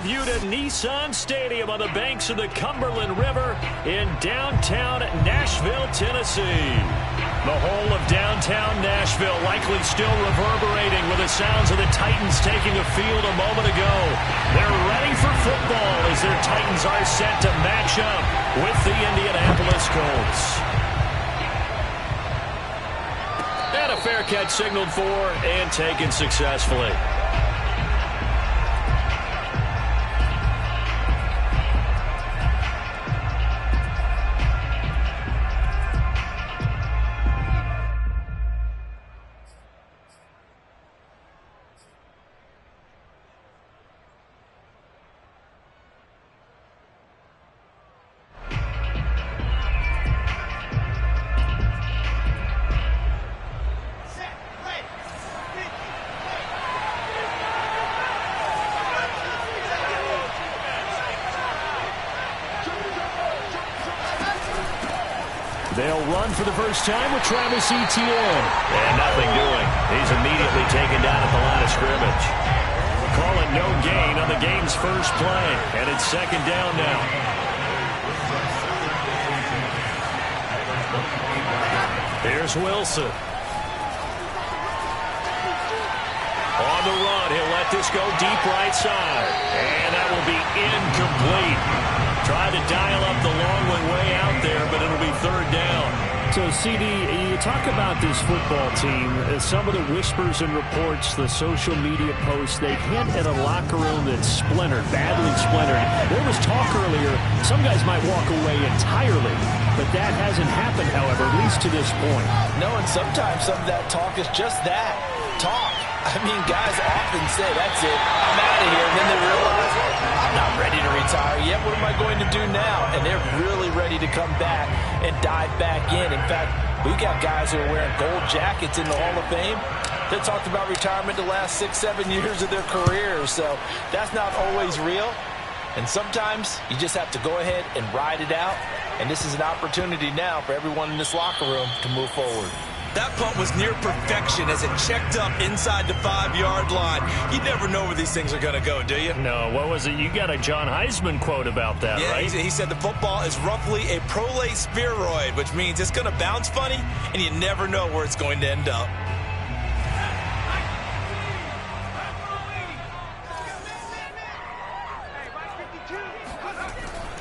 You to Nissan Stadium on the banks of the Cumberland River in downtown Nashville, Tennessee. The whole of downtown Nashville likely still reverberating with the sounds of the Titans taking a field a moment ago. They're ready for football as their Titans are set to match up with the Indianapolis Colts. And a fair catch signaled for and taken successfully. They'll run for the first time with Travis Etienne. And nothing doing. He's immediately taken down at the line of scrimmage. Call it no gain on the game's first play. And it's second down now. Here's Wilson. On the run, he'll let this go deep right side. And that will be incomplete. Tried to dial up the long one way out there, but it'll be third down. So, CD, you talk about this football team, some of the whispers and reports, the social media posts, they hint at a locker room that's splintered, badly splintered. There was talk earlier, some guys might walk away entirely, but that hasn't happened, however, at least to this point. No, and sometimes some of that talk is just that, talk. I mean, guys often say, that's it, I'm out of here, and then they realize, I'm not ready to retire yet, what am I going to do now? And they're really ready to come back and dive back in. In fact, we've got guys who are wearing gold jackets in the Hall of Fame that talked about retirement the last 6-7 years of their careers, so that's not always real. And sometimes you just have to go ahead and ride it out, and this is an opportunity now for everyone in this locker room to move forward. That punt was near perfection as it checked up inside the 5-yard line. You never know where these things are going to go, do you? No, what was it? You got a John Heisman quote about that, yeah, right? He said the football is roughly a prolate spheroid, which means it's going to bounce funny, and you never know where it's going to end up.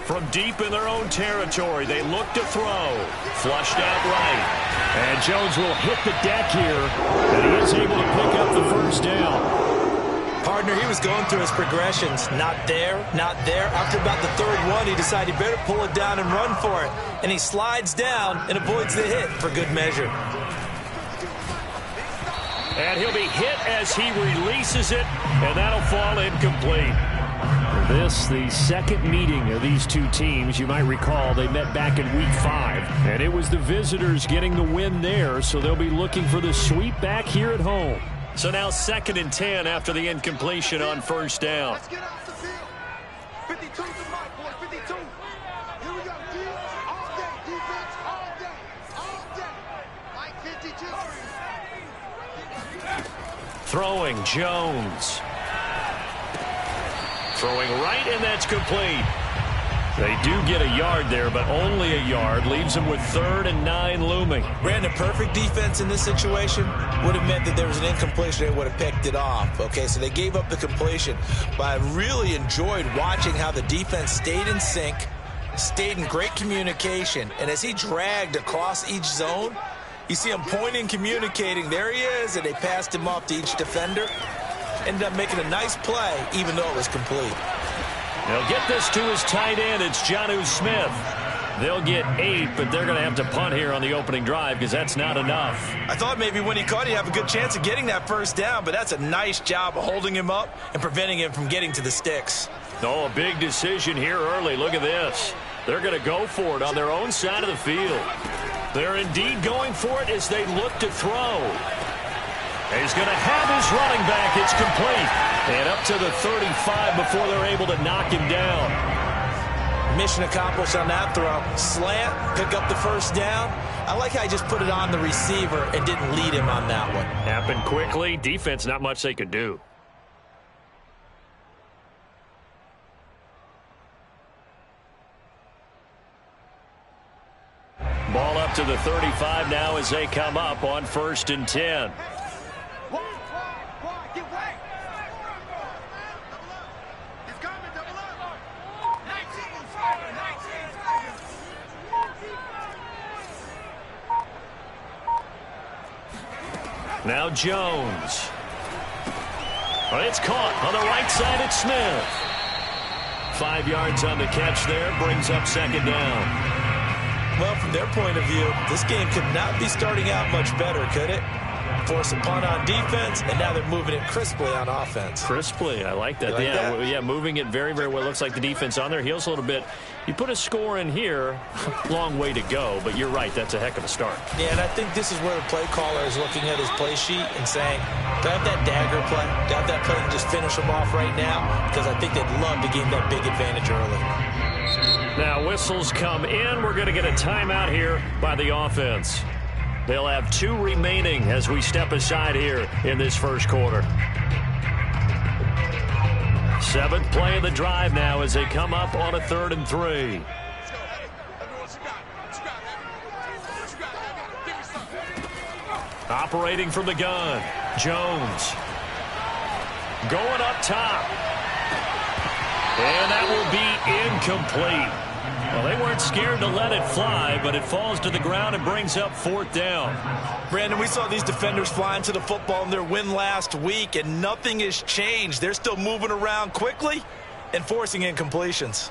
From deep in their own territory, they look to throw. Flushed out right. And Jones will hit the deck here, and he is able to pick up the first down. Partner, he was going through his progressions. Not there, not there. After about the third one, he decided he better pull it down and run for it. And he slides down and avoids the hit for good measure. And he'll be hit as he releases it, and that'll fall incomplete. This, the second meeting of these two teams. You might recall they met back in Week 5, and it was the visitors getting the win there, so they'll be looking for the sweep back here at home. So now 2nd and 10 after the incompletion on first down. Let's get off the field. 52 to Mike, boy, 52. Here we go, D. All day, defense, all day, all day. Mike 52. Throwing Jones. Throwing right, and that's complete. They do get a yard there, but only a yard. Leaves them with 3rd and 9 looming. Brandon, perfect defense in this situation would have meant that there was an incompletion. They would have picked it off. Okay, so they gave up the completion. But I really enjoyed watching how the defense stayed in sync, stayed in great communication. And as he dragged across each zone, you see him pointing, communicating. There he is, and they passed him off to each defender. Ended up making a nice play, even though it was complete. They'll get this to his tight end. It's Jonnu Smith. They'll get 8, but they're going to have to punt here on the opening drive because that's not enough. I thought maybe when he caught, he'd have a good chance of getting that first down, but that's a nice job of holding him up and preventing him from getting to the sticks. Oh, a big decision here early. Look at this. They're going to go for it on their own side of the field. They're indeed going for it as they look to throw. He's going to have his running back. It's complete. And up to the 35 before they're able to knock him down. Mission accomplished on that throw. Slant, pick up the first down. I like how he just put it on the receiver and didn't lead him on that one. Happened quickly. Defense, not much they could do. Ball up to the 35 now as they come up on 1st and 10. Now Jones. Well, it's caught on the right side. It's Smith. 5 yards on the catch there. Brings up 2nd down. Well, from their point of view, this game could not be starting out much better, could it? Force a punt on defense, and now they're moving it crisply on offense. Crisply, I like that. Like that? Yeah, moving it very, very well. Looks like the defense on their heels a little bit. You put a score in here, long way to go, but you're right, that's a heck of a start. Yeah, and I think this is where the play caller is looking at his play sheet and saying, do I have that dagger play? Do I have that play and just finish them off right now? Because I think they'd love to gain that big advantage early. Now whistles come in. We're going to get a timeout here by the offense. They'll have 2 remaining as we step aside here in this first quarter. 7th play of the drive now as they come up on a 3rd and 3. Operating from the gun, Jones. Going up top. And that will be incomplete. Well, they weren't scared to let it fly, but it falls to the ground and brings up 4th down. Brandon, we saw these defenders flying to the football in their win last week, and nothing has changed. They're still moving around quickly and forcing incompletions.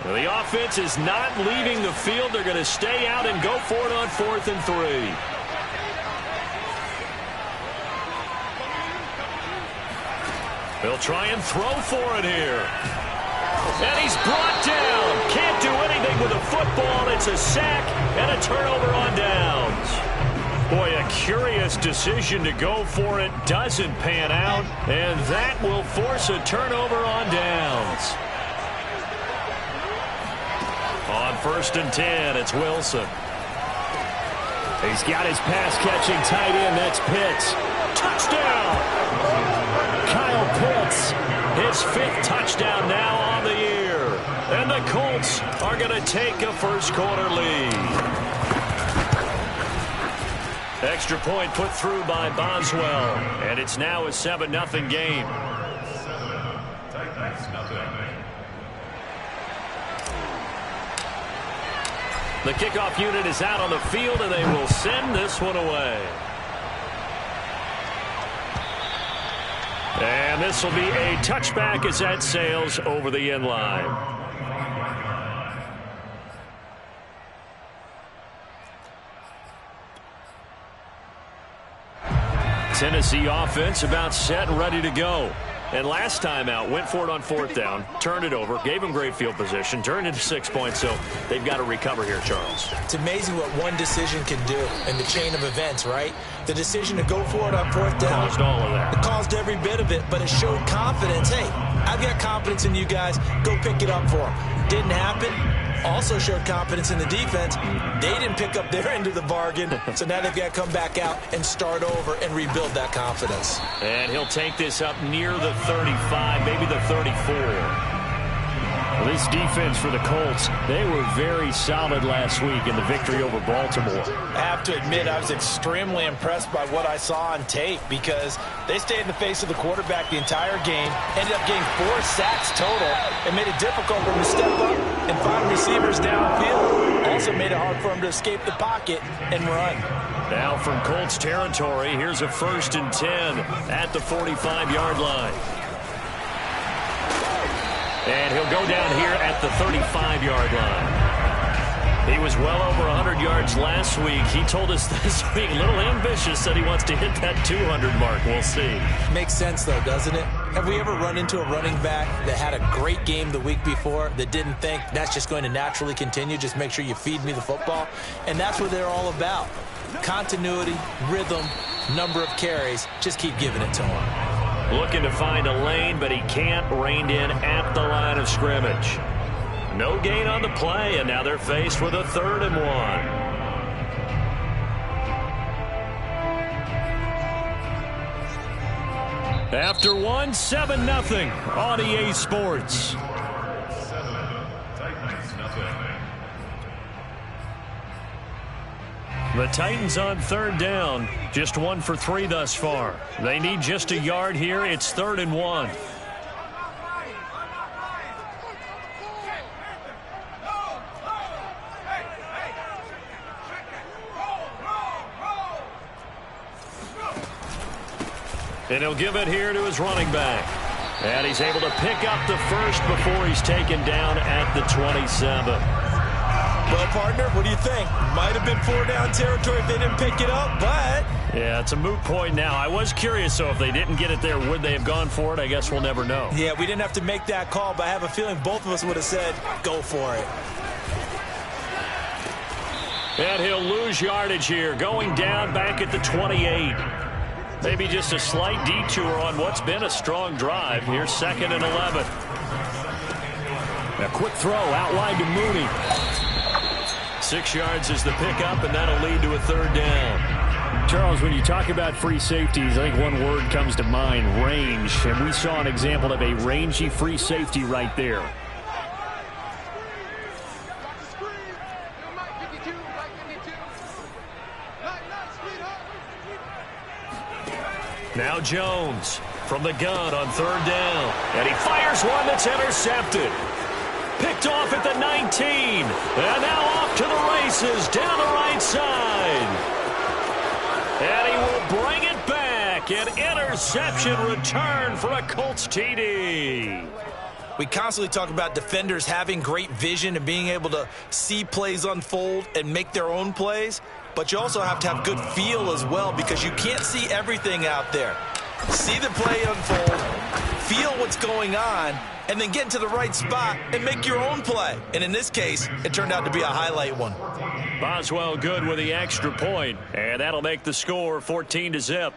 Well, the offense is not leaving the field. They're going to stay out and go for it on 4th and 3. They'll try and throw for it here. And he's brought down. Can't do anything with a football. It's a sack and a turnover on downs. Boy, a curious decision to go for it. Doesn't pan out. And that will force a turnover on downs. On 1st and 10, it's Wilson. He's got his pass-catching tight end. That's Pitts. Touchdown! Kyle Pitts, his 5th touchdown now on the year. And the Colts are going to take a first-quarter lead. Extra point put through by Boswell. And it's now a 7-0 game. The kickoff unit is out on the field, and they will send this one away. And this will be a touchback as that sails over the end line. Tennessee offense about set and ready to go. And last time out, went for it on 4th down, turned it over, gave them great field position, turned into 6 points, so they've got to recover here, Charles. It's amazing what one decision can do in the chain of events, right? The decision to go for it on 4th down. Caused all of that. It caused every bit of it, but it showed confidence. Hey, I've got confidence in you guys. Go pick it up for them. Didn't happen. Also showed confidence in the defense. They didn't pick up their end of the bargain, so now they've got to come back out and start over and rebuild that confidence. And he'll take this up near the 35, maybe the 34. Well, this defense for the Colts, they were very solid last week in the victory over Baltimore. I have to admit, I was extremely impressed by what I saw on tape because they stayed in the face of the quarterback the entire game, ended up getting 4 sacks total, and made it difficult for him to step up and find receivers downfield. Also made it hard for him to escape the pocket and run. Now from Colts territory, here's a 1st and 10 at the 45-yard line. And he'll go down here at the 35-yard line. He was well over 100 yards last week. He told us this week, a little ambitious, said he wants to hit that 200 mark. We'll see. Makes sense, though, doesn't it? Have we ever run into a running back that had a great game the week before that didn't think that's just going to naturally continue? Just make sure you feed me the football. And that's what they're all about. Continuity, rhythm, number of carries. Just keep giving it to him. Looking to find a lane, but he can't. Reined in at the line of scrimmage. No gain on the play, and now they're faced with a 3rd and 1. After 7-0 on EA Sports. The Titans on 3rd down, just 1 for 3 thus far. They need just a yard here. It's 3rd and 1. And he'll give it here to his running back. And he's able to pick up the first before he's taken down at the 27. Well, partner, what do you think? Might have been 4-down territory if they didn't pick it up, but... Yeah, it's a moot point now. I was curious, so if they didn't get it there, would they have gone for it? I guess we'll never know. Yeah, we didn't have to make that call, but I have a feeling both of us would have said, go for it. And he'll lose yardage here, going down back at the 28. Maybe just a slight detour on what's been a strong drive. Here's 2nd and 11. A quick throw out wide to Mooney. 6 yards is the pickup, and that'll lead to a 3rd down. Charles, when you talk about free safeties, I think one word comes to mind, range. And we saw an example of a rangy free safety right there. Now Jones from the gun on 3rd down. And he fires one that's intercepted. Picked off at the 19. And now off to the races down the right side. And he will bring it back. An interception return for a Colts TD. We constantly talk about defenders having great vision and being able to see plays unfold and make their own plays. But you also have to have good feel as well because you can't see everything out there. See the play unfold, feel what's going on, and then get into the right spot and make your own play. And in this case, it turned out to be a highlight one. Boswell good with the extra point, and that'll make the score 14-0.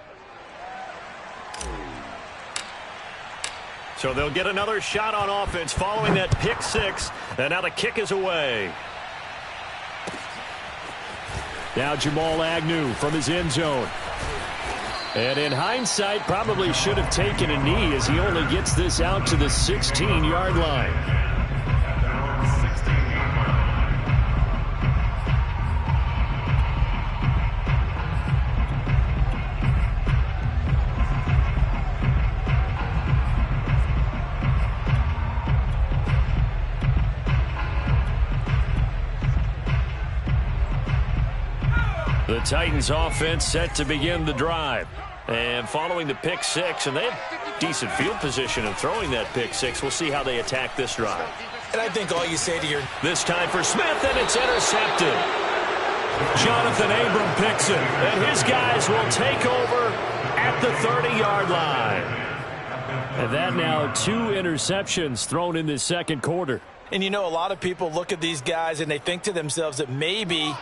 So they'll get another shot on offense following that pick six, and now the kick is away. Now Jamal Agnew from his end zone. And in hindsight, probably should have taken a knee as he only gets this out to the 16-yard line. The Titans offense set to begin the drive. And following the pick six, and they have decent field position of throwing that pick six. We'll see how they attack this drive. And I think all you say to your... This time for Smith, and it's intercepted. Jonathan Abram picks it, and his guys will take over at the 30-yard line. And that now 2 interceptions thrown in this second quarter. And, you know, a lot of people look at these guys and they think to themselves that maybe,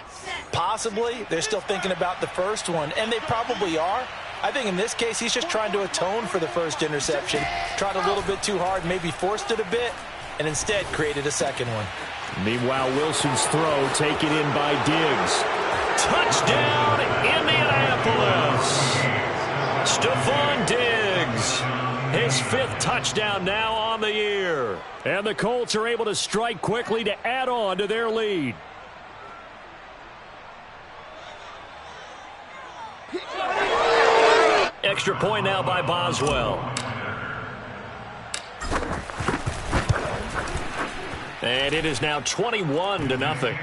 possibly, they're still thinking about the first one. And they probably are. I think in this case, he's just trying to atone for the first interception. Tried a little bit too hard, maybe forced it a bit, and instead created a second one. Meanwhile, Wilson's throw taken in by Diggs. Touchdown, Indianapolis. Stephon Diggs. His 5th touchdown now on the year. And the Colts are able to strike quickly to add on to their lead. Extra point now by Boswell. And it is now 21-0.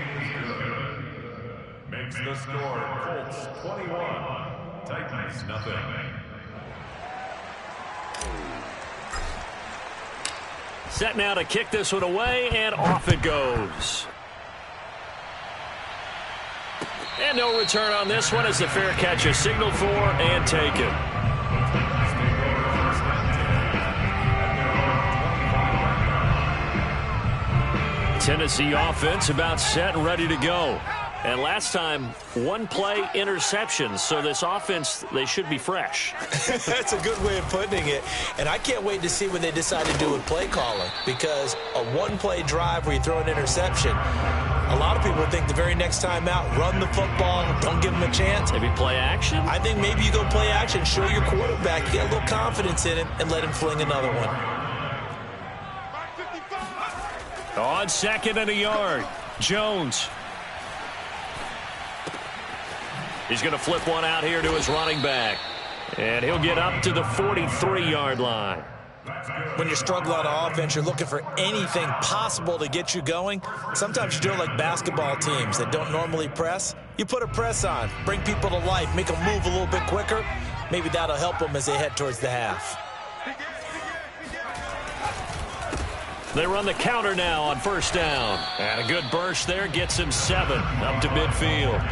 Makes the score Colts 21, Titans nothing. Set now to kick this one away, and off it goes. And no return on this one as the fair catch is signaled for and taken. Tennessee offense about set and ready to go. And last time, 1-play interception. So this offense, they should be fresh. That's a good way of putting it. And I can't wait to see what they decide to do with play calling. Because a 1-play drive where you throw an interception, a lot of people think the very next time out, run the football, don't give them a chance. Maybe play action? I think maybe you go play action, show your quarterback, get a little confidence in him, and let him fling another one. On 2nd and a yard, Jones. He's going to flip one out here to his running back. And he'll get up to the 43-yard line. When you're struggling on offense, you're looking for anything possible to get you going. Sometimes you do it like basketball teams that don't normally press. You put a press on, bring people to life, make them move a little bit quicker. Maybe that'll help them as they head towards the half. They run the counter now on 1st down. And a good burst there gets him 7 up to midfield.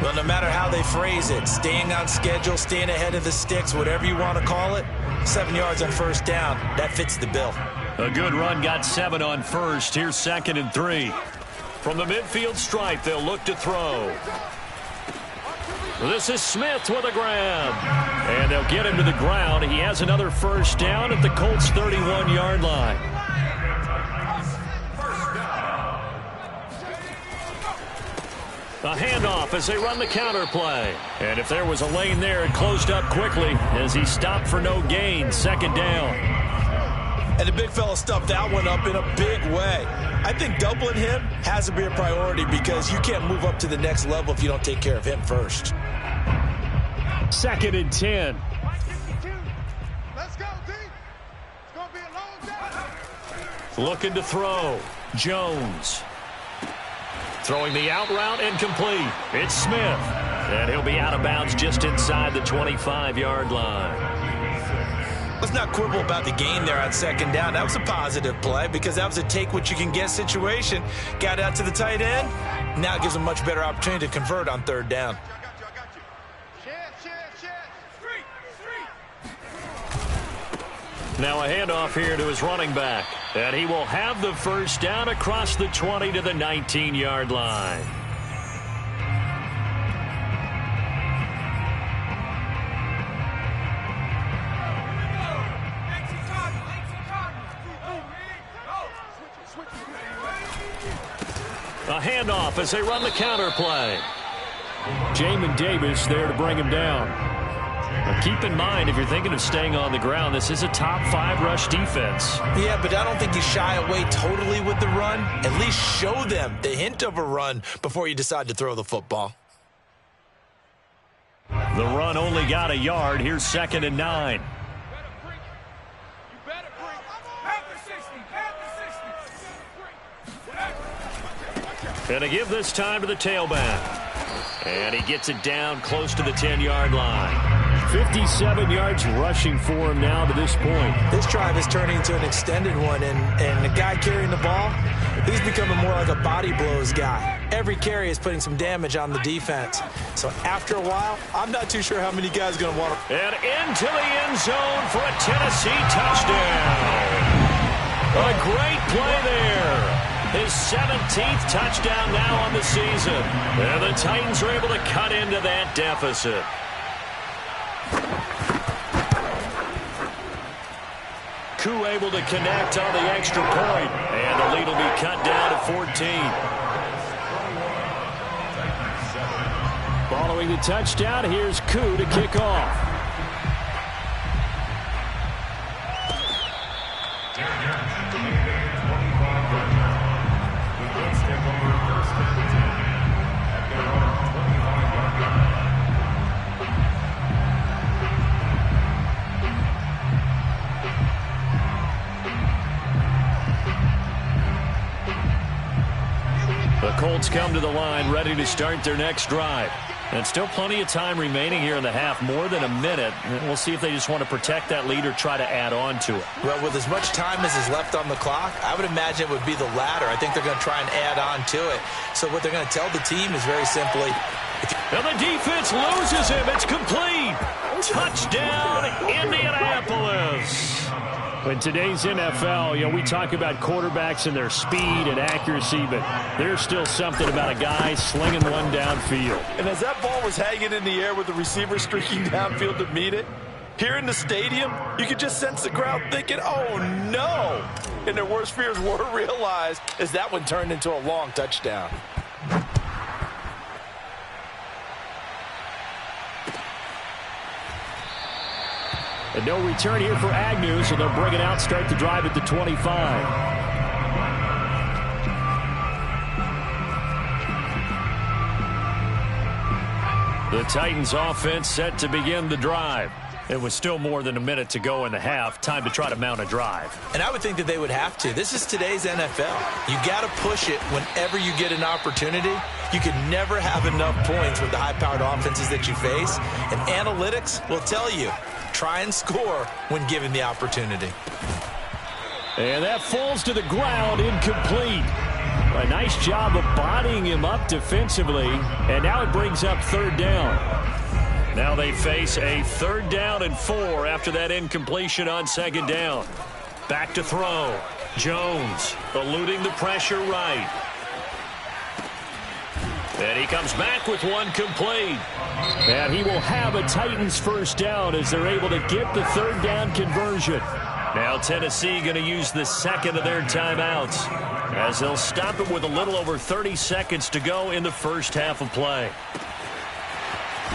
Well, no matter how they phrase it, staying on schedule, staying ahead of the sticks, whatever you want to call it, 7 yards on 1st down, that fits the bill. A good run got 7 on 1st. Here's 2nd and 3. From the midfield stripe, they'll look to throw. This is Smith with a grab. And they'll get him to the ground. He has another 1st down at the Colts' 31-yard line. A handoff as they run the counter play. And if there was a lane there, it closed up quickly as he stopped for no gain. 2nd down. And the big fella stuffed that one up in a big way. I think doubling him has to be a priority because you can't move up to the next level if you don't take care of him first. 2nd and 10. Let's go, D. It's going to be a long day. Looking to throw. Jones. Throwing the out route and complete. It's Smith. And he'll be out of bounds just inside the 25-yard line. Let's not quibble about the gain there on 2nd down. That was a positive play because that was a take-what-you-can-get situation. Got out to the tight end. Now it gives them a much better opportunity to convert on 3rd down. I got you. Shed. Now a handoff here to his running back. And he will have the 1st down across the 20 to the 19-yard line. A handoff as they run the counter play. Jamin Davis there to bring him down. Now keep in mind, if you're thinking of staying on the ground, this is a top 5 rush defense. Yeah, but I don't think you shy away totally with the run. At least show them the hint of a run before you decide to throw the football. The run only got a yard. Here's 2nd and 9. Gonna give this time to the tailback. And he gets it down close to the 10-yard line. 57 yards rushing for him now to this point. This drive is turning into an extended one, and the guy carrying the ball, he's becoming more like a body blows guy. Every carry is putting some damage on the defense. So after a while, I'm not too sure how many guys are going to want to. And into the end zone for a Tennessee touchdown. A great play there. His 17th touchdown now on the season. And the Titans are able to cut into that deficit. Koo able to connect on the extra point. And the lead will be cut down to 14. Following the touchdown, here's Koo to kick off. The Colts come to the line ready to start their next drive. And still plenty of time remaining here in the half, more than a minute. We'll see if they just want to protect that lead or try to add on to it. Well, with as much time as is left on the clock, I would imagine it would be the latter. I think they're going to try and add on to it. So what they're going to tell the team is very simply... And the defense loses him. It's complete. Touchdown, Indianapolis. In today's NFL, we talk about quarterbacks and their speed and accuracy, but there's still something about a guy slinging one downfield. And as that ball was hanging in the air with the receiver streaking downfield to meet it, here in the stadium, you could just sense the crowd thinking, oh, no. And their worst fears were realized as that one turned into a long touchdown. And no return here for Agnew, so they'll bring it out, start the drive at the 25. The Titans offense set to begin the drive. It was still more than a minute to go in the half. Time to try to mount a drive. And I would think that they would have to. This is today's NFL. You got to push it whenever you get an opportunity. You can never have enough points with the high-powered offenses that you face. And analytics will tell you, try and score when given the opportunity. And that falls to the ground, incomplete. A nice job of bodying him up defensively. And now it brings up 3rd down. Now they face a 3rd down and 4 after that incompletion on 2nd down. Back to throw. Jones eluding the pressure right. And he comes back with one complete. And he will have a Titans 1st down as they're able to get the 3rd down conversion. Now Tennessee going to use the 2nd of their timeouts as they'll stop it with a little over 30 seconds to go in the first half of play.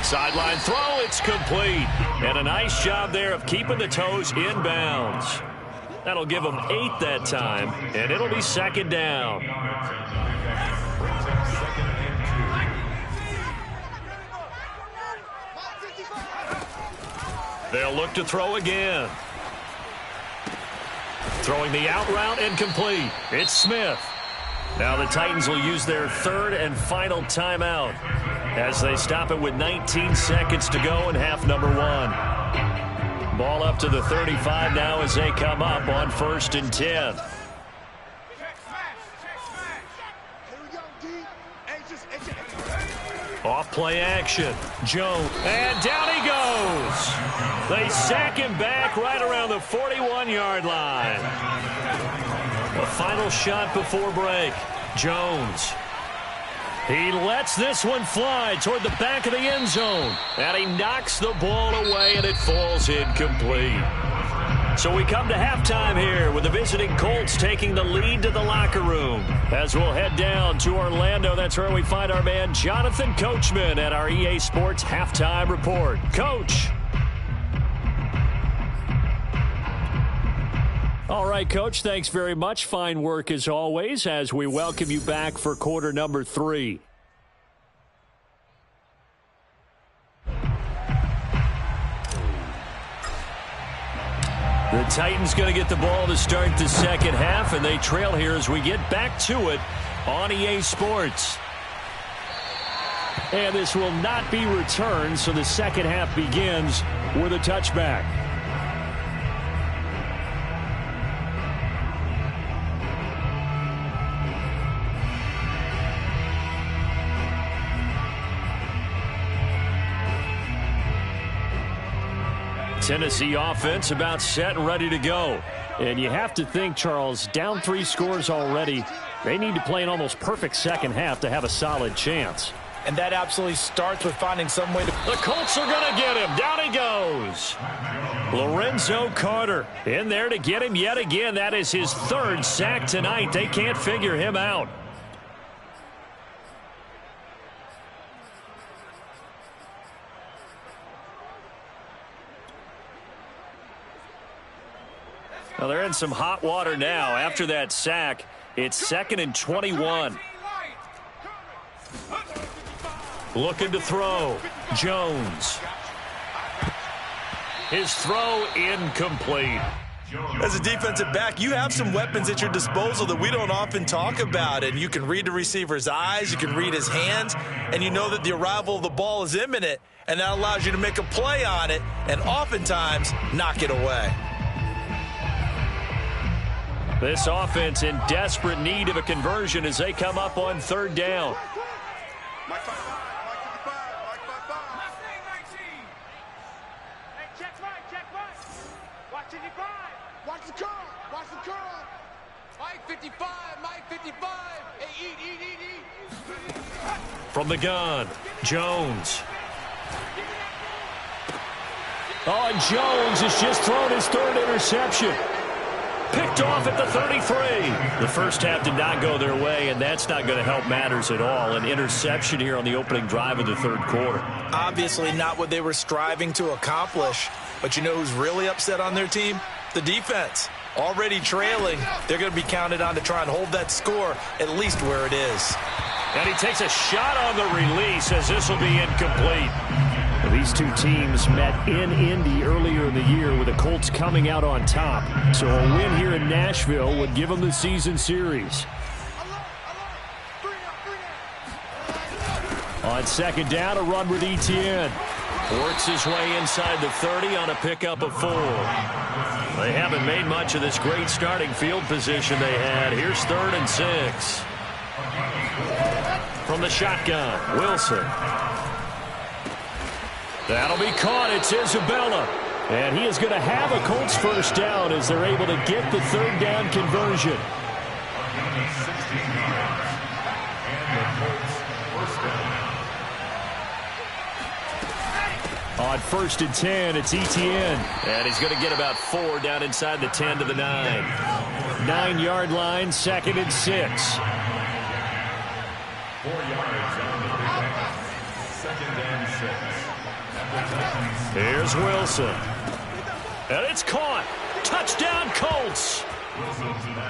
Sideline throw, it's complete. And a nice job there of keeping the toes inbounds. That'll give them 8 that time, and it'll be 2nd down. They'll look to throw again. Throwing the out route, incomplete. It's Smith. Now the Titans will use their 3rd and final timeout as they stop it with 19 seconds to go in half number 1. Ball up to the 35 now as they come up on 1st and 10. Off play action. Jones. And down he goes. They sack him back right around the 41-yard line. A final shot before break. Jones. He lets this one fly toward the back of the end zone. And he knocks the ball away, and it falls incomplete. So we come to halftime here with the visiting Colts taking the lead to the locker room. As we'll head down to Orlando, that's where we find our man Jonathan Coachman at our EA Sports Halftime Report. Coach. All right, Coach, thanks very much. Fine work as always as we welcome you back for quarter number 3. The Titans going to get the ball to start the second half, and they trail here as we get back to it on EA Sports. And this will not be returned, so the second half begins with a touchback. Tennessee offense about set and ready to go. And you have to think, Charles, down 3 scores already. They need to play an almost perfect second half to have a solid chance. And that absolutely starts with finding some way to... The Colts are going to get him. Down he goes. Lorenzo Carter in there to get him yet again. That is his 3rd sack tonight. They can't figure him out. Well, they're in some hot water now. After that sack, it's 2nd and 21. Looking to throw. Jones. His throw incomplete. As a defensive back, you have some weapons at your disposal that we don't often talk about. And you can read the receiver's eyes, you can read his hands, and you know that the arrival of the ball is imminent. And that allows you to make a play on it and oftentimes knock it away. This offense in desperate need of a conversion as they come up on 3rd down. Watch the curl. Watch the curl. Mike 55. Mike 55. Hey, eat. From the gun, Jones. Oh, and Jones has just thrown his 3rd interception. Picked off at the 33. The first half did not go their way, and that's not going to help matters at all. An interception here on the opening drive of the 3rd quarter. Obviously not what they were striving to accomplish. But you know who's really upset on their team? The defense. Already trailing. They're going to be counted on to try and hold that score at least where it is. And he takes a shot on the release as this will be incomplete. These two teams met in Indy earlier in the year with the Colts coming out on top. So a win here in Nashville would give them the season series. On 2nd down, a run with Etienne. Works his way inside the 30 on a pickup of 4. They haven't made much of this great starting field position they had. Here's 3rd and 6. From the shotgun, Wilson. That'll be caught. It's Isabella. And he is going to have a Colts first down as they're able to get the 3rd down conversion. On 1st and 10, it's Etienne. And he's going to get about 4 down inside the 10 to the 9. 9-yard line, 2nd and 6. 4 yards on the pickup. 2nd and 6. Here's Wilson. And it's caught. Touchdown, Colts.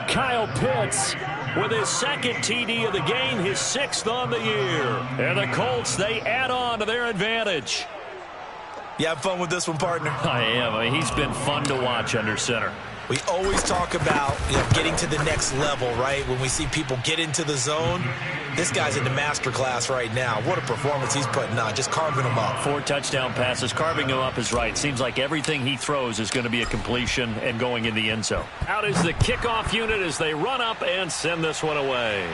Kyle Pitts with his 2nd TD of the game, his 6th on the year. And the Colts, they add on to their advantage. You have fun with this one, partner? I am. I mean, he's been fun to watch under center. We always talk about getting to the next level, right? When we see people get into the zone, this guy's in the master class right now. What a performance he's putting on, just carving them up. 4 touchdown passes. Carving him up is right. Seems like everything he throws is going to be a completion and going in the end zone. Out is the kickoff unit as they run up and send this one away.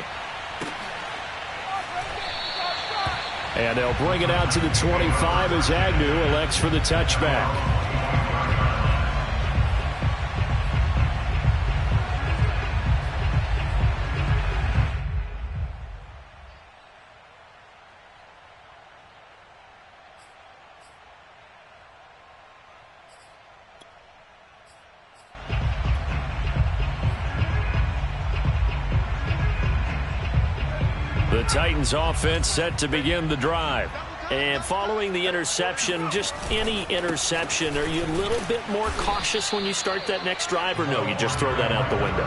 And they'll bring it out to the 25 as Agnew elects for the touchback. The Titans offense set to begin the drive. And following the interception, just any interception, are you a little bit more cautious when you start that next drive, or no, you just throw that out the window?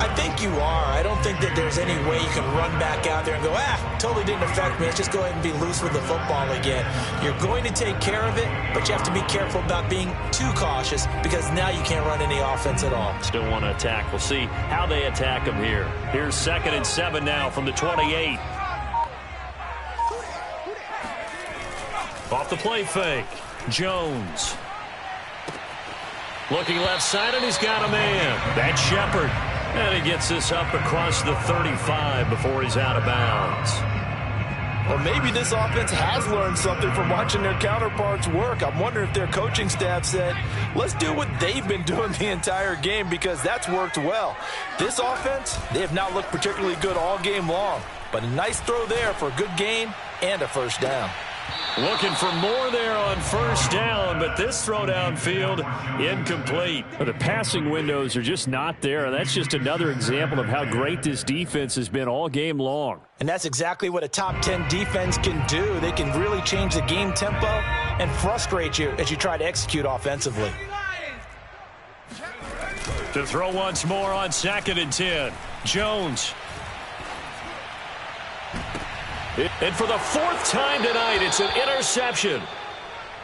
I think you are. I don't think that there's any way you can run back out there and go, totally didn't affect me. Let's just go ahead and be loose with the football again. You're going to take care of it, but you have to be careful about being too cautious because now you can't run any offense at all. Still want to attack. We'll see how they attack them here. Here's 2nd and 7 now from the 28. Off the play fake. Jones. Looking left side, and he's got a man. That's Shepard. And he gets this up across the 35 before he's out of bounds. Well, maybe this offense has learned something from watching their counterparts work. I'm wondering if their coaching staff said, let's do what they've been doing the entire game because that's worked well. This offense, they have not looked particularly good all game long. But a nice throw there for a good gain and a first down. Looking for more there on first down, but this throw downfield incomplete. The passing windows are just not there, and that's just another example of how great this defense has been all game long. And that's exactly what a top 10 defense can do. They can really change the game tempo and frustrate you as you try to execute offensively. To throw once more on 2nd and 10. Jones. And for the 4th time tonight, it's an interception.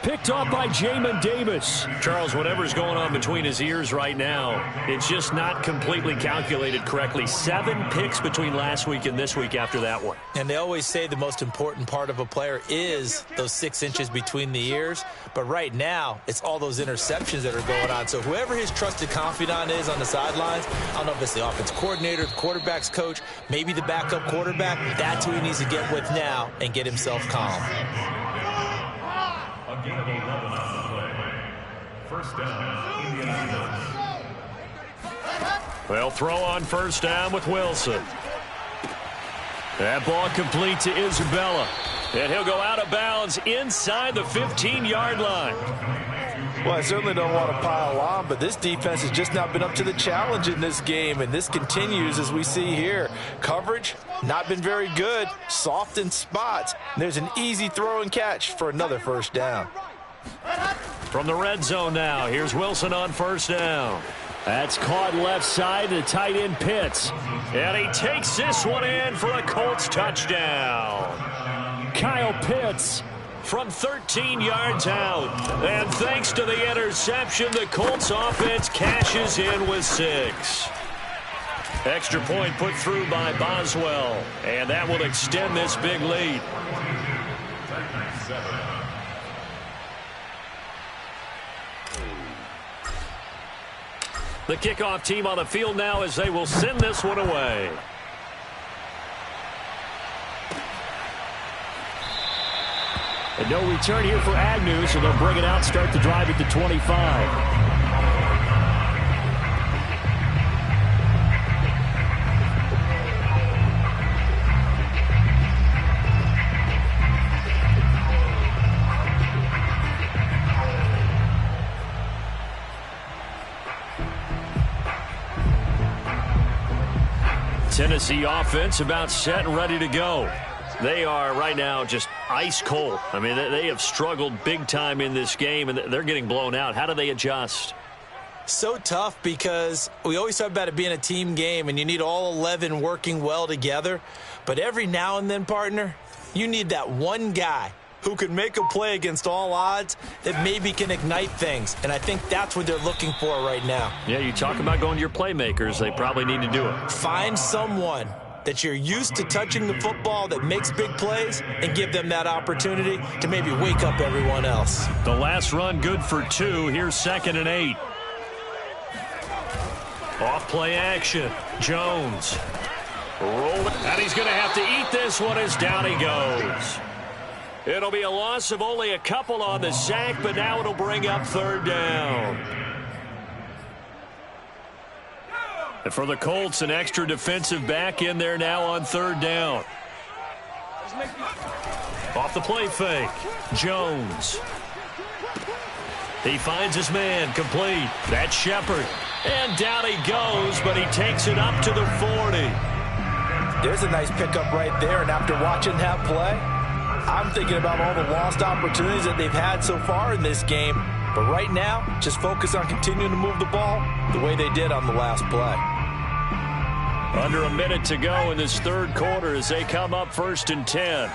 Picked off by Jamin Davis. Charles, whatever's going on between his ears right now, it's just not completely calculated correctly. 7 picks between last week and this week after that one. And they always say the most important part of a player is those 6 inches between the ears. But right now, it's all those interceptions that are going on. So whoever his trusted confidant is on the sidelines, I don't know if it's the offense coordinator, the quarterback's coach, maybe the backup quarterback, that's who he needs to get with now and get himself calm. Gain of 11 on the play. First down, Indianapolis. They'll throw on first down with Wilson. That ball complete to Isabella. And he'll go out of bounds inside the 15-yard line. Well, I certainly don't want to pile on, but this defense has just not been up to the challenge in this game, and this continues as we see here. Coverage, not been very good, soft in spots. There's an easy throw and catch for another first down. From the red zone now, here's Wilson on first down. That's caught left side to tight end Pitts. And he takes this one in for a Colts touchdown. Kyle Pitts. From 13 yards out. And thanks to the interception, the Colts offense cashes in with 6. Extra point put through by Boswell. And that will extend this big lead. The kickoff team on the field now as they will send this one away. And no return here for Agnew, so they'll bring it out, start the drive at the 25. Tennessee offense about set and ready to go. They are right now just ice cold. I mean, they have struggled big time in this game, and they're getting blown out. How do they adjust? So tough because we always talk about it being a team game, and you need all 11 working well together. But every now and then, partner, you need that one guy who can make a play against all odds that maybe can ignite things. And I think that's what they're looking for right now. Yeah, you talk about going to your playmakers. They probably need to do it. Find someone that you're used to touching the football that makes big plays and give them that opportunity to maybe wake up everyone else. The last run good for 2. Here's 2nd and 8. Off play action. Jones. Roll it. And he's going to have to eat this one as down he goes. It'll be a loss of only a couple on the sack, but now it'll bring up 3rd down. And for the Colts, an extra defensive back in there now on 3rd down. Off the play fake. Jones. He finds his man complete. That's Shepard. And down he goes, but he takes it up to the 40. There's a nice pickup right there, and after watching that play, I'm thinking about all the lost opportunities that they've had so far in this game. But right now, just focus on continuing to move the ball the way they did on the last play. Under a minute to go in this third quarter as they come up 1st and 10.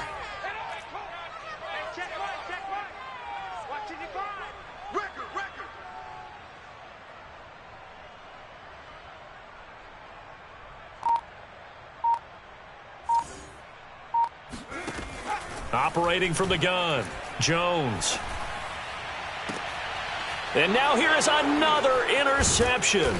Operating from the gun, Jones. And now here is another interception.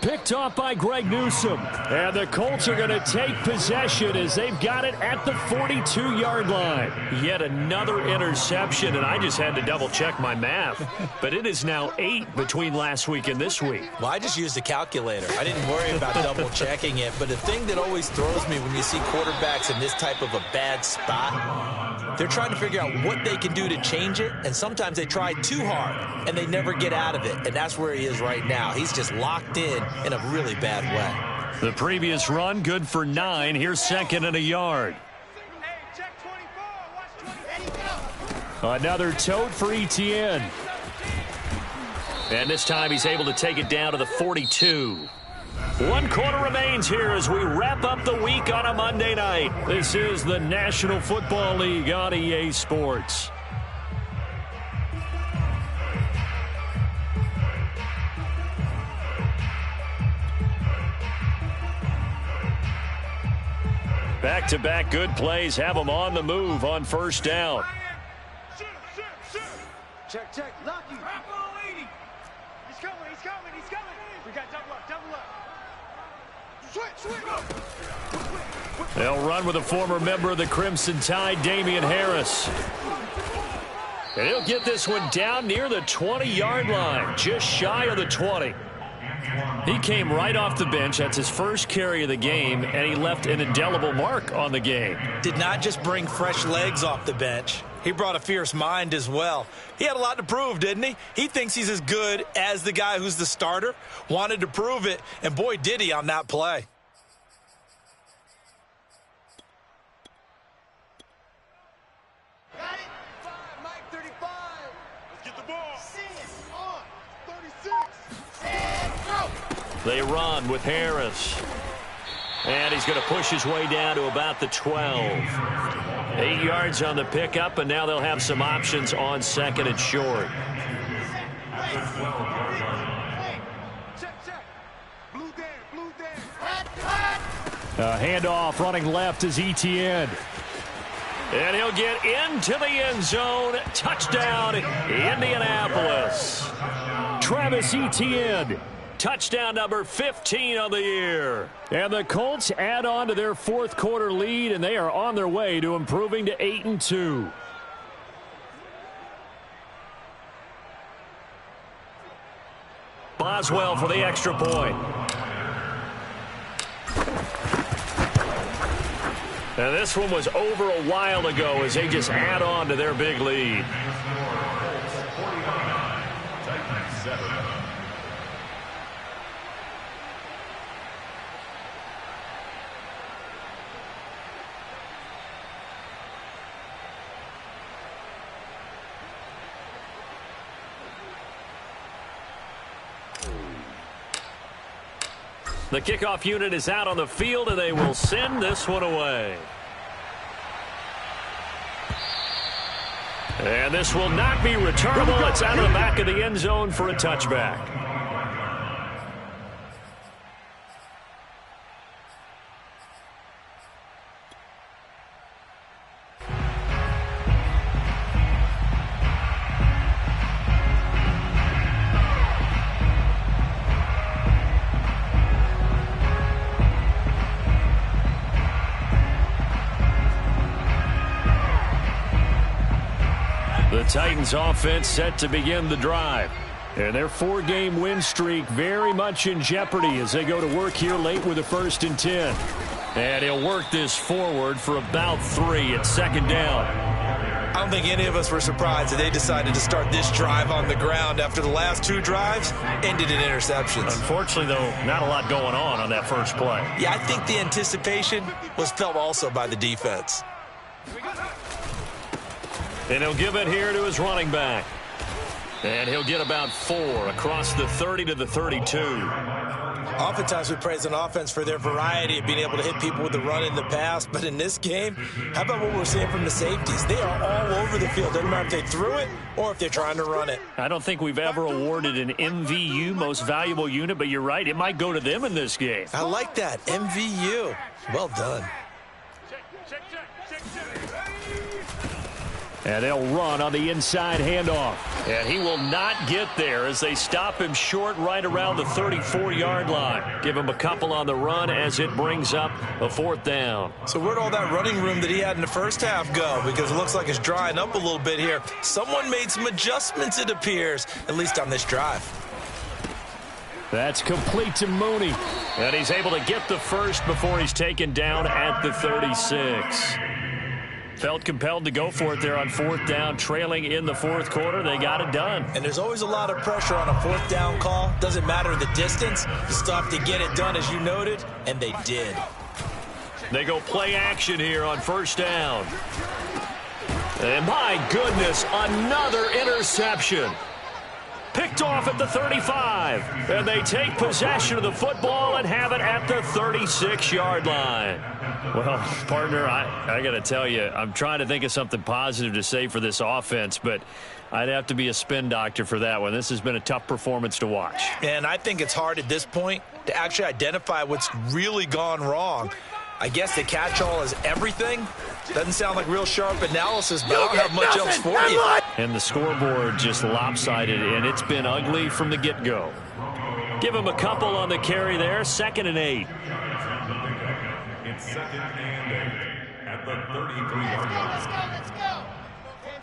Picked off by Greg Newsome. And the Colts are going to take possession as they've got it at the 42-yard line. Yet another interception, and I just had to double-check my math. But it is now 8 between last week and this week. Well, I just used a calculator. I didn't worry about double-checking it. But the thing that always throws me when you see quarterbacks in this type of a bad spot, they're trying to figure out what they can do to change it, and sometimes they try too hard, and they never get out of it. And that's where he is right now. He's just locked in a really bad way. The previous run, good for 9. Here's 2nd and a yard. Another tote for Etienne. And this time he's able to take it down to the 42. 1 quarter remains here as we wrap up the week on a Monday night. This is the National Football League on EA Sports. Back-to-back good plays have them on the move on 1st down. Check, check, Lucky. He's coming. We got double up. Switch. They'll run with a former member of the Crimson Tide, Damian Harris. And he'll get this one down near the 20-yard line, just shy of the 20. He came right off the bench. That's his first carry of the game, and he left an indelible mark on the game. Did not just bring fresh legs off the bench. He brought a fierce mind as well. He had a lot to prove, didn't he? He thinks he's as good as the guy who's the starter. Wanted to prove it, and boy, did he on that play. Got it. 5, Mike 35. Let's get the ball. 6 on 36. And throw. They run with Harris. And he's going to push his way down to about the 12. 8 yards on the pickup, and now they'll have some options on 2nd and short. Check. Blue Dan. A handoff running left is Etienne. And he'll get into the end zone. Touchdown, Indianapolis. Travis Etienne. Touchdown number 15 on the year. And the Colts add on to their 4th quarter lead, and they are on their way to improving to 8-2. Boswell for the extra point. And this one was over a while ago as they just add on to their big lead. The kickoff unit is out on the field, and they will send this one away. And this will not be returnable. It's out of the back of the end zone for a touchback. The Titans offense set to begin the drive. And their 4-game win streak very much in jeopardy as they go to work here late with a 1st and 10. And he'll work this forward for about 3 at 2nd down. I don't think any of us were surprised that they decided to start this drive on the ground after the last 2 drives ended in interceptions. Unfortunately, though, not a lot going on that first play. Yeah, I think the anticipation was felt also by the defense. And he'll give it here to his running back. And he'll get about 4 across the 30 to the 32. Oftentimes we praise an offense for their variety of being able to hit people with the run in the pass. But in this game, how about what we're seeing from the safeties? They are all over the field. Doesn't matter if they threw it or if they're trying to run it. I don't think we've ever awarded an MVU, most valuable unit, but you're right. It might go to them in this game. I like that. MVU. Well done. And they'll run on the inside handoff. And he will not get there as they stop him short right around the 34-yard line. Give him a couple on the run as it brings up a 4th down. So where'd all that running room that he had in the first half go? Because it looks like it's drying up a little bit here. Someone made some adjustments, it appears, at least on this drive. That's complete to Mooney. And he's able to get the first before he's taken down at the 36. Felt compelled to go for it there on 4th down, trailing in the 4th quarter. They got it done. And there's always a lot of pressure on a 4th down call. Doesn't matter the distance. You still have to get it done, as you noted, and they did. They go play action here on 1st down. And my goodness, another interception. Picked off at the 35. And they take possession of the football and have it at the 36-yard line. Well, partner, I got to tell you, I'm trying to think of something positive to say for this offense, but I'd have to be a spin doctor for that one. This has been a tough performance to watch. And I think it's hard at this point to actually identify what's really gone wrong. I guess the catch-all is everything. Doesn't sound like real sharp analysis, but I don't have much else for you. And the scoreboard just lopsided, and it's been ugly from the get-go. Give him a couple on the carry there. 2nd and 8. It's 2nd and 8 at the 33-yard line. Let's go.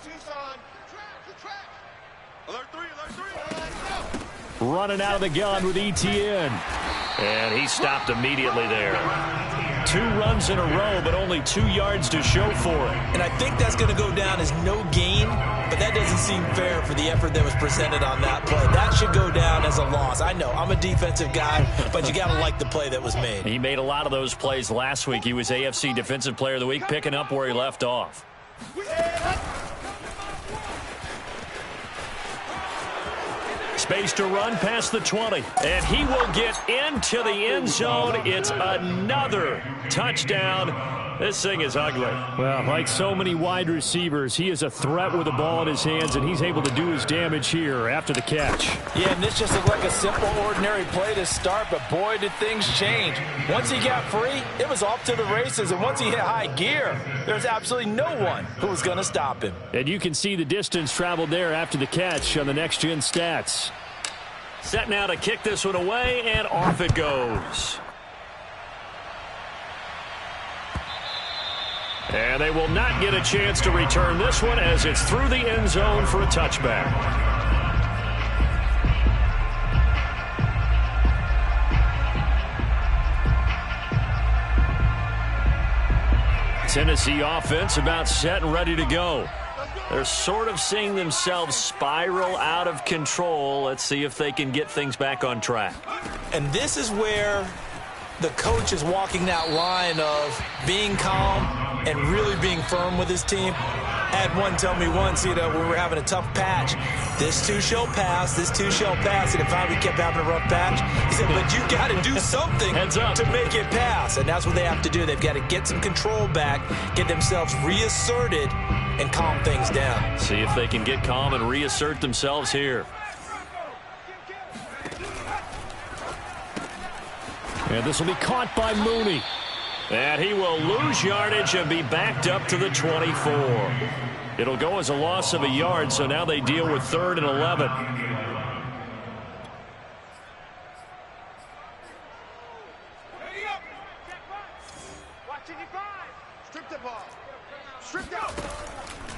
Tucson. Track. Alert 3. Let's go. Running out of the gun with ETN. And he stopped immediately there. 2 runs in a row, but only 2 yards to show for it. And I think that's going to go down as no gain, but that doesn't seem fair for the effort that was presented on that play. That should go down as a loss. I know, I'm a defensive guy, but you got to like the play that was made. He made a lot of those plays last week. He was AFC Defensive Player of the Week, picking up where he left off. Space to run past the 20. And he will get into the end zone. It's another touchdown. This thing is ugly. Well, like so many wide receivers, he is a threat with the ball in his hands, and he's able to do his damage here after the catch. Yeah, and this just looked like a simple, ordinary play to start, but boy, did things change. Once he got free, it was off to the races, and once he hit high gear, there's absolutely no one who was going to stop him. And you can see the distance traveled there after the catch on the next-gen stats. Set now to kick this one away, and off it goes. And they will not get a chance to return this one as it's through the end zone for a touchback. Tennessee offense about set and ready to go. They're sort of seeing themselves spiral out of control. Let's see if they can get things back on track. And this is where the coach is walking that line of being calm and really being firm with his team. I had one tell me once, when we were having a tough patch, this too shall pass, this too shall pass, and if finally we kept having a rough patch, he said, but you got to do something to make it pass, and that's what they have to do. They've got to get some control back, get themselves reasserted, and calm things down. See if they can get calm and reassert themselves here. And this will be caught by Mooney. And he will lose yardage and be backed up to the 24. It'll go as a loss of a yard, so now they deal with 3rd and 11.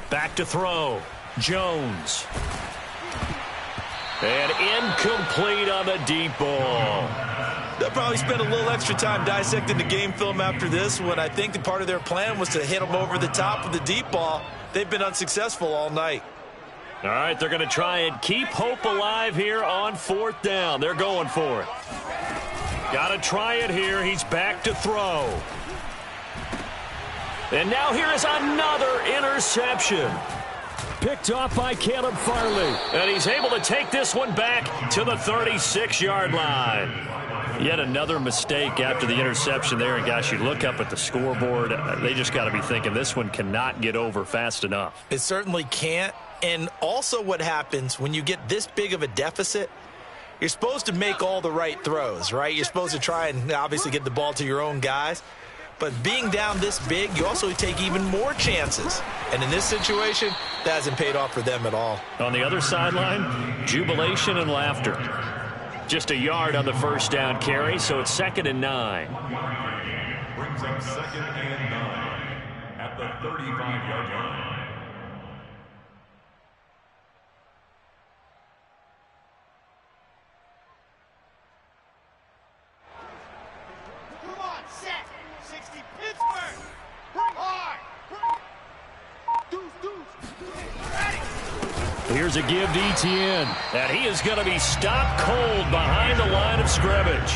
Back to throw. Jones. And incomplete on the deep ball. They'll probably spend a little extra time dissecting the game film after this one. I think the part of their plan was to hit them over the top of the deep ball. they've been unsuccessful all night. All right, they're going to try and keep hope alive here on 4th down. They're going for it. Got to try it here. He's back to throw. And now here is another interception. Picked off by Caleb Farley. And he's able to take this one back to the 36-yard line. Yet another mistake after the interception there. And, gosh, you look up at the scoreboard. They just got to be thinking this one cannot get over fast enough. It certainly can't. And also what happens when you get this big of a deficit, you're supposed to make all the right throws, right? You're supposed to try and obviously get the ball to your own guys. But being down this big, you also take even more chances. And in this situation, that hasn't paid off for them at all. On the other sideline, jubilation and laughter. Just a yard on the first down carry, so it's 2nd and 9. Brings up 2nd and 9 at the 35-yard line. Here's a give to Etienne, and he is going to be stopped cold behind the line of scrimmage.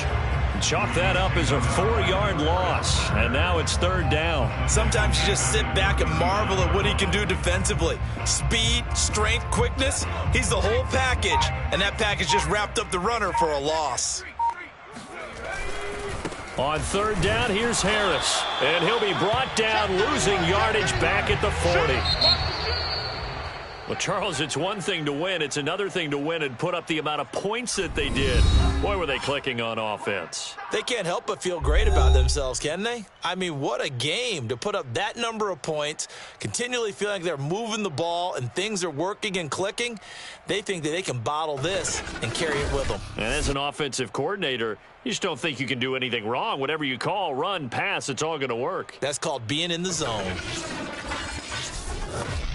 Chalk that up as a 4-yard loss, and now it's 3rd down. Sometimes you just sit back and marvel at what he can do defensively. Speed, strength, quickness, he's the whole package, and that package just wrapped up the runner for a loss. On 3rd down, here's Harris, and he'll be brought down, losing yardage back at the 40. Well, Charles, it's one thing to win. It's another thing to win and put up the amount of points that they did. Boy, were they clicking on offense. They can't help but feel great about themselves, can they? I mean, what a game to put up that number of points, continually feeling like they're moving the ball and things are working and clicking. They think that they can bottle this and carry it with them. And as an offensive coordinator, you just don't think you can do anything wrong. Whatever you call, run, pass, it's all going to work. That's called being in the zone.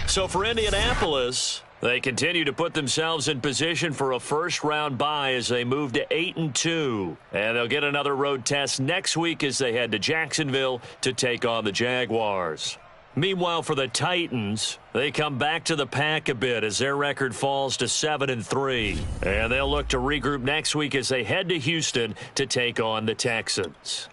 So for Indianapolis, they continue to put themselves in position for a first-round bye as they move to 8-2. And they'll get another road test next week as they head to Jacksonville to take on the Jaguars. Meanwhile, for the Titans, they come back to the pack a bit as their record falls to 7-3. And they'll look to regroup next week as they head to Houston to take on the Texans.